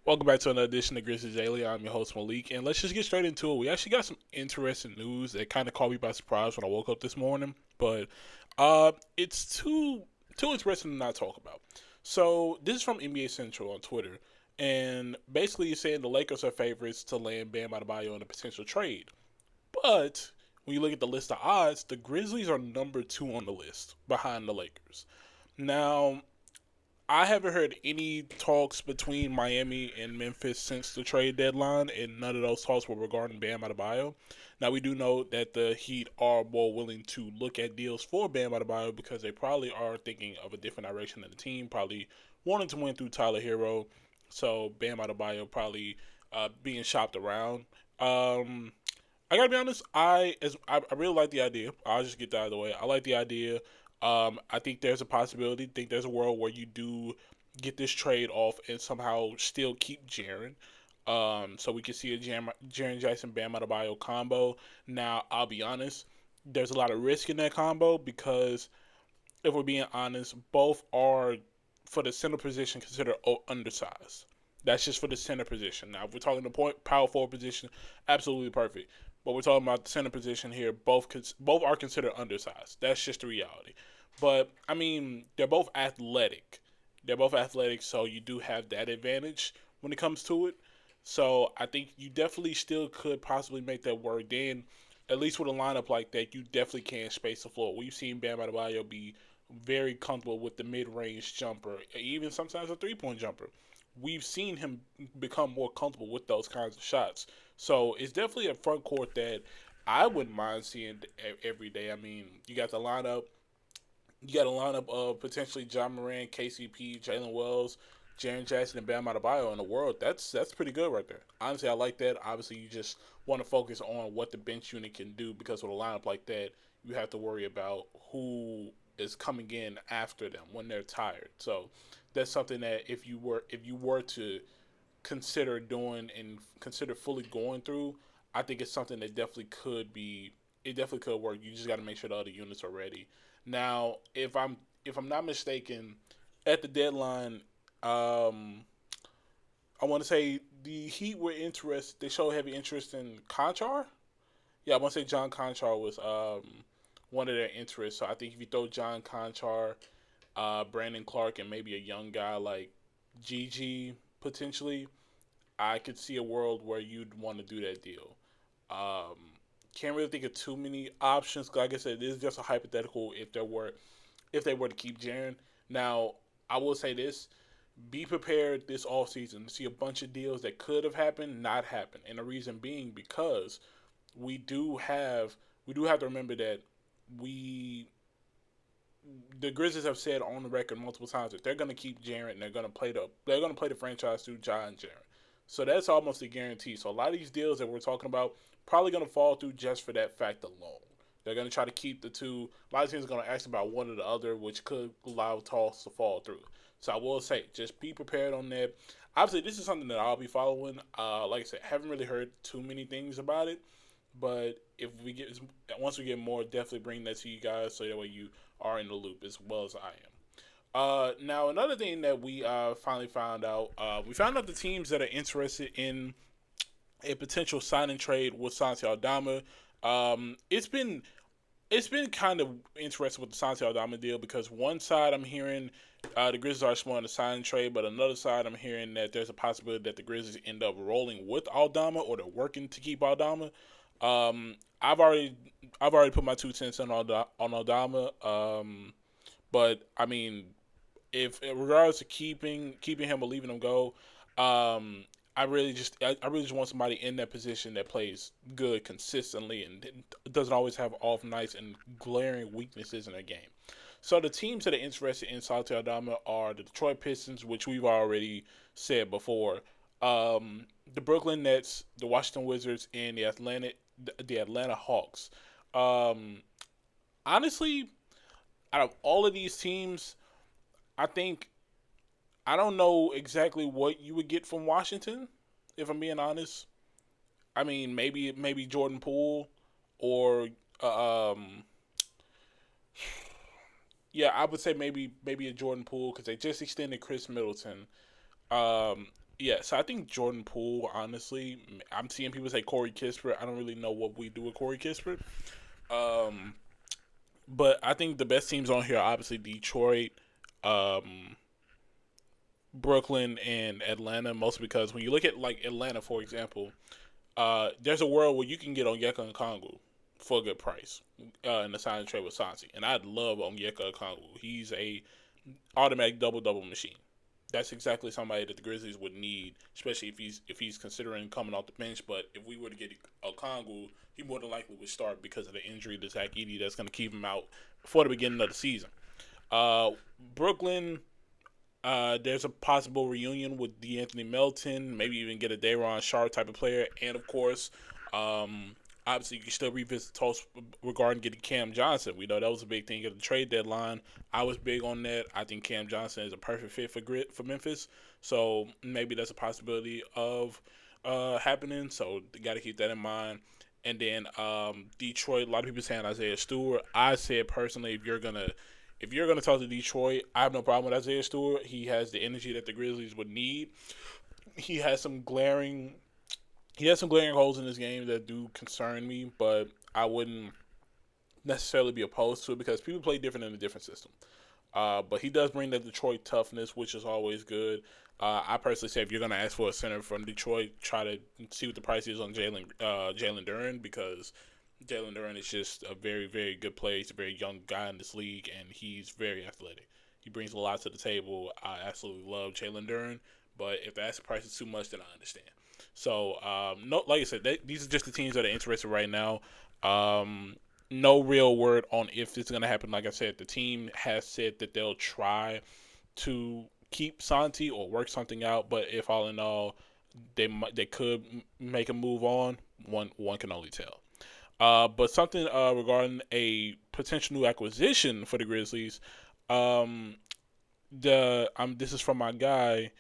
Welcome back to another edition of Grizzlies Daily. I'm your host Malik, and let's just get straight into it. We actually got some interesting news that kind of caught me by surprise when I woke up this morning, but it's too interesting to not talk about. So this is from NBA Central on Twitter, and basically it's saying the Lakers are favorites to land Bam Adebayo in a potential trade. But when you look at the list of odds, the Grizzlies are number two on the list behind the Lakers. Now, I haven't heard any talks between Miami and Memphis since the trade deadline, and none of those talks were regarding Bam Adebayo. Now, we do know that the Heat are more willing to look at deals for Bam Adebayo because they probably are thinking of a different direction in the team, probably wanting to win through Tyler Hero. So, Bam Adebayo probably being shopped around. I gotta be honest. I really like the idea. I'll just get that out of the way. I like the idea. I think there's a possibility. I think there's a world where you do get this trade off and somehow still keep Jaren. So we can see a Jaren Jackson Bam Adebayo combo. Now I'll be honest. There's a lot of risk in that combo because if we're being honest, both are for the center position considered undersized. That's just for the center position. Now, if we're talking the point power forward position, absolutely perfect. But we're talking about the center position here. Both are considered undersized. That's just the reality. But I mean, they're both athletic. They're both athletic, so you do have that advantage when it comes to it. So I think you definitely still could possibly make that work. Then, at least with a lineup like that, you definitely can space the floor. We've seen Bam Adebayo be very comfortable with the mid-range jumper, even sometimes a three-point jumper. We've seen him become more comfortable with those kinds of shots. So it's definitely a front court that I wouldn't mind seeing every day. I mean, you got the lineup. You got a lineup of potentially John Moran, KCP, Jalen Wells, Jaren Jackson, and Bam Adebayo in the world. That's pretty good right there. Honestly, I like that. Obviously, you just want to focus on what the bench unit can do because with a lineup like that, you have to worry about who is coming in after them when they're tired. So that's something that if you were to consider doing and consider fully going through, I think it's something that definitely could be. It definitely could work. You just got to make sure the other units are ready. Now, if I'm not mistaken, at the deadline, um, I want to say the Heat were interested. They showed heavy interest in Conchar. Yeah, I want to say John Conchar was one of their interests. So I think if you throw John Conchar, Brandon Clark, and maybe a young guy like GG potentially, I could see a world where you'd want to do that deal. Um, can't really think of too many options. Like I said, this is just a hypothetical. If they were to keep Jaren, now I will say this: be prepared this off season to see a bunch of deals that could have happened, not happen, and the reason being because we do have we do have to remember that we the Grizzlies have said on the record multiple times that they're going to keep Jaren and they're going to play the franchise through John and Jaren. So that's almost a guarantee. So a lot of these deals that we're talking about probably going to fall through just for that fact alone. They're going to try to keep the two. A lot of teams are going to ask about one or the other, which could allow talks to fall through. So I will say, just be prepared on that. Obviously, this is something that I'll be following. Like I said, haven't really heard too many things about it, but if we get once we get more, definitely bring that to you guys so that way you are in the loop as well as I am. Now another thing that we finally found out, we found out the teams that are interested in a potential signing trade with Santi Aldama. It's been kind of interesting with the Santi Aldama deal because one side I'm hearing the Grizzlies are exploring the signing trade, but another side I'm hearing that there's a possibility that the Grizzlies end up rolling with Aldama or they're working to keep Aldama. Um, I've already I've already put my 2 cents on Aldama. But I mean, if in regards to keeping him or leaving him go, um, I really just want somebody in that position that plays good consistently and doesn't always have off nights and glaring weaknesses in their game. So the teams that are interested in Santi Aldama are the Detroit Pistons, which we've already said before, the Brooklyn Nets, the Washington Wizards, and the Atlanta Hawks. Um, Honestly, out of all of these teams, I think I don't know exactly what you would get from Washington. If I'm being honest, I mean maybe Jordan Poole or yeah, I would say maybe a Jordan Poole because they just extended Chris Middleton. Um, Yeah, so I think Jordan Poole, honestly, I'm seeing people say Corey Kispert. I don't really know what we do with Corey Kispert. Um, but I think the best teams on here are obviously Detroit, um, Brooklyn, and Atlanta, mostly because when you look at like Atlanta, for example, there's a world where you can get Onyeka and Kongu for a good price in the sign and trade with Santi. And I'd love Onyeka and Kongu. He's a automatic double double machine. That's exactly somebody that the Grizzlies would need, especially if he's considering coming off the bench. But if we were to get Okongwu, he more than likely would start because of the injury to Zach Edey that's going to keep him out before the beginning of the season. Uh, Brooklyn, there's a possible reunion with DeAnthony Melton, maybe even get a Day'Ron Sharp type of player, and of course, um, obviously you can still revisit talks regarding getting Cam Johnson. We know that was a big thing at the trade deadline. I was big on that. I think Cam Johnson is a perfect fit for Memphis, so maybe that's a possibility of happening. So got to keep that in mind. And then Detroit, a lot of people saying Isaiah Stewart. I said personally, if you're gonna talk to Detroit, I have no problem with Isaiah Stewart. He has the energy that the Grizzlies would need. He has some glaring holes in his game that do concern me, but I wouldn't necessarily be opposed to it because people play different in a different system. But he does bring the Detroit toughness, which is always good. I personally say if you're going to ask for a center from Detroit, try to see what the price is on Jalen Duren because Jalen Duren is just a very, very good player. He's a very young guy in this league, and he's very athletic. He brings a lot to the table. I absolutely love Jalen Duren, but if the asking price is too much, then I understand. So, no, like I said, these are just the teams that are interested right now. Um, no real word on if it's going to happen. Like I said, the team has said that they'll try to keep Santi or work something out, but if all in all, they could make a move on. One can only tell. But something regarding a potential new acquisition for the Grizzlies. Um, this is from my guy,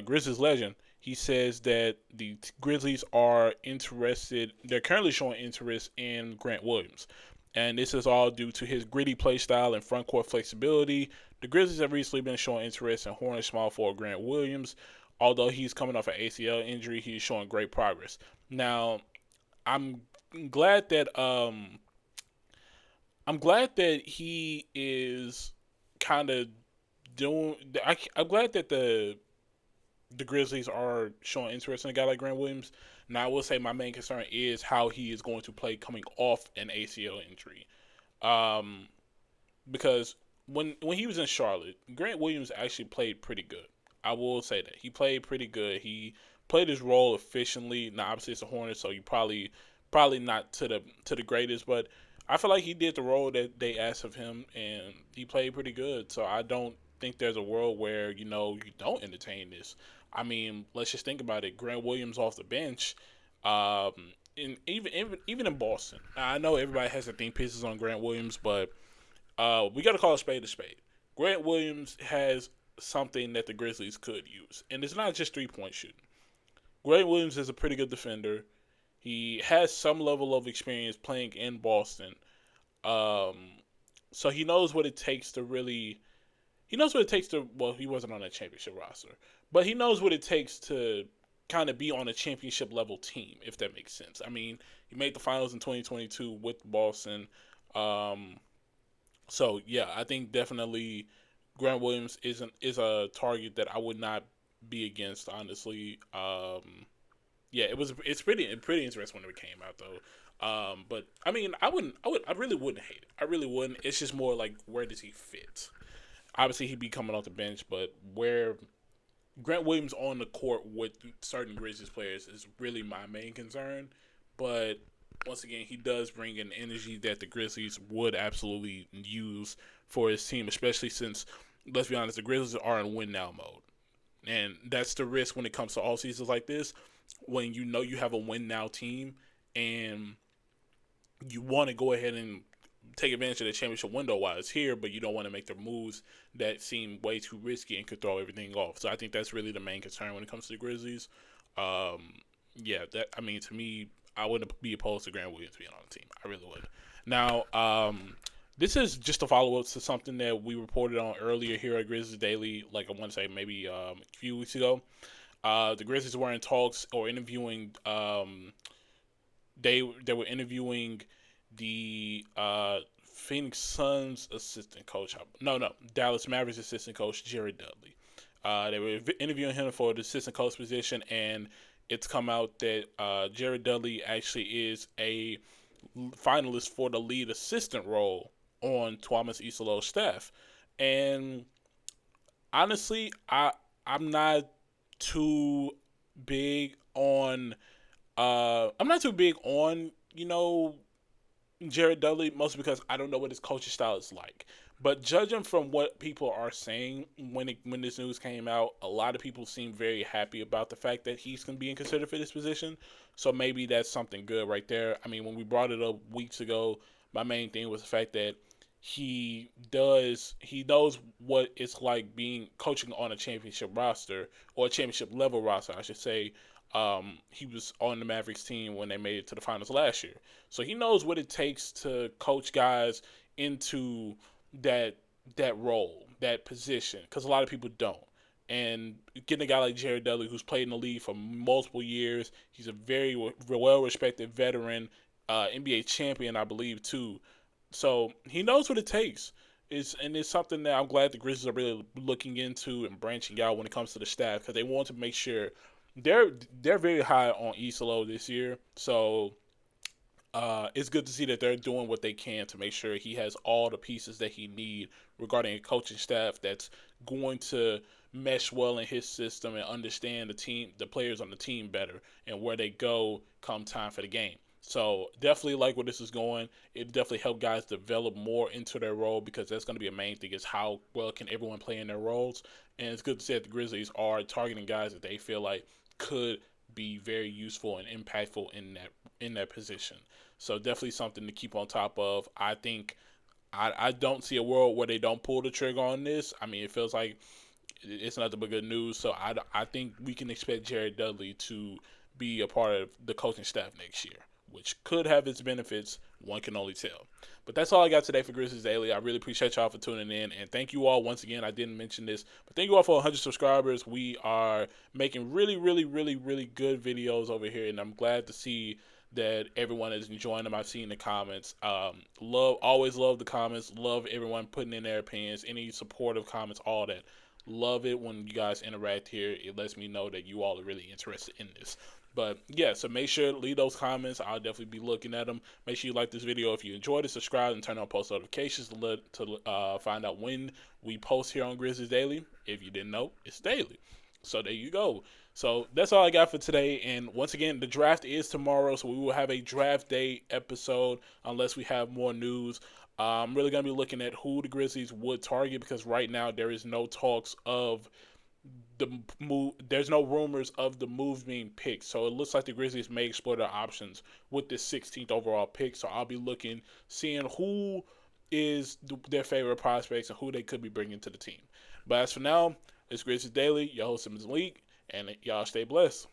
Grizzlies legend. He says that the Grizzlies are interested. They're currently showing interest in Grant Williams, and this is all due to his gritty play style and front court flexibility. The Grizzlies have recently been showing interest in Hornet small forward Grant Williams. Although he's coming off an ACL injury, he's showing great progress. Now, I'm glad that he is kind of doing. I'm glad that the Grizzlies are showing interest in a guy like Grant Williams. Now, I will say my main concern is how he is going to play coming off an ACL injury, um, because when he was in Charlotte, Grant Williams actually played pretty good. I will say that he played pretty good. He played his role efficiently. Now, obviously, it's a Hornet, so you probably not to the greatest, but I feel like he did the role that they asked of him, and he played pretty good. So I don't think there's a world where you don't entertain this. I mean, let's just think about it. Grant Williams off the bench, um, even in Boston. I know everybody has their think pieces on Grant Williams, but we got to call a spade a spade. Grant Williams has something that the Grizzlies could use, and it's not just 3-point shooting. Grant Williams is a pretty good defender. He has some level of experience playing in Boston, um, so he knows what it takes to really. He knows what it takes to. Well, he wasn't on a championship roster, but he knows what it takes to kind of be on a championship level team, if that makes sense. I mean, he made the finals in 2022 with Boston. Um, so yeah, I think definitely Grant Williams is a target that I would not be against, honestly. Yeah, it's pretty interesting when it came out though. But I mean, I really wouldn't hate it. I really wouldn't. It's just more like where does he fit? Obviously, he'd be coming off the bench, but where Grant Williams on the court with certain Grizzlies players is really my main concern. But once again, he does bring an energy that the Grizzlies would absolutely use for his team, especially since, let's be honest, the Grizzlies are in win now mode. And that's the risk when it comes to all seasons like this, when you know you have a win now team and you want to go ahead and take advantage of the championship window while it's here, but you don't want to make the moves that seem way too risky and could throw everything off. So I think that's really the main concern when it comes to the Grizzlies. Yeah, to me, I wouldn't be opposed to Grant Williams being on the team. I really would. Now, this is just a follow up to something that we reported on earlier here at Grizzlies Daily. Like I want to say maybe a few weeks ago. The Grizzlies were in talks or interviewing. They were interviewing the Phoenix Suns assistant coach. No, Dallas Mavericks assistant coach Jared Dudley. They were interviewing him for the assistant coach position, and it's come out that Jared Dudley actually is a finalist for the lead assistant role on Thomas Isolos's staff. And honestly, I'm not too big on I'm not too big on Jared Dudley, mostly because I don't know what his coaching style is like. But judging from what people are saying when this news came out, a lot of people seem very happy about the fact that he's going to be considered for this position. So maybe that's something good right there. I mean, when we brought it up weeks ago, my main thing was the fact that he knows what it's like being coaching on a championship roster, or a championship level roster, I should say. He was on the Mavericks team when they made it to the finals last year. So he knows what it takes to coach guys into that role, that position, because a lot of people don't. And getting a guy like Jared Dudley, who's played in the league for multiple years, he's a very well respected veteran, NBA champion, I believe, too. So he knows what it takes. It's something that I'm glad the Grizzlies are really looking into and branching out when it comes to the staff, because they want to make sure they're very high on Isolo this year. So it's good to see that they're doing what they can to make sure he has all the pieces that he needs regarding a coaching staff that's going to mesh well in his system and understand the players on the team better, and where they go come time for the game. So definitely like where this is going. It definitely help guys develop more into their role, because that's going to be a main thing, is how well can everyone play in their roles. And it's good to see that the Grizzlies are targeting guys that they feel like could be very useful and impactful in that position. So definitely something to keep on top of. I think I don't see a world where they don't pull the trigger on this. I mean, it feels like it's nothing but good news. So I think we can expect Jared Dudley to be a part of the coaching staff next year, which could have its benefits. One can only tell. But that's all I got today for Grizzlies Daily. I really appreciate y'all for tuning in. And thank you all once again. I didn't mention this, but thank you all for 100 subscribers. We are making really, really, really, really good videos over here. And I'm glad to see that everyone is enjoying them. I've seen the comments. Always love the comments. Love everyone putting in their opinions, any supportive comments, all that. Love it when you guys interact here. It lets me know that you all are really interested in this. But yeah, so make sure to leave those comments. I'll definitely be looking at them. Make sure you like this video if you enjoyed it. Subscribe and turn on post notifications to find out when we post here on Grizzlies Daily. If you didn't know, it's daily. So there you go. So that's all I got for today. And once again, the draft is tomorrow, so we will have a draft day episode unless we have more news. I'm really going to be looking at who the Grizzlies would target, because right now there is no talks of the move. There's no rumors of the move being picked. So it looks like the Grizzlies may explore their options with this 16th overall pick. So I'll be looking, seeing who is their favorite prospects and who they could be bringing to the team. But as for now, it's Grizzlies Daily. Your host is Melek, and y'all stay blessed.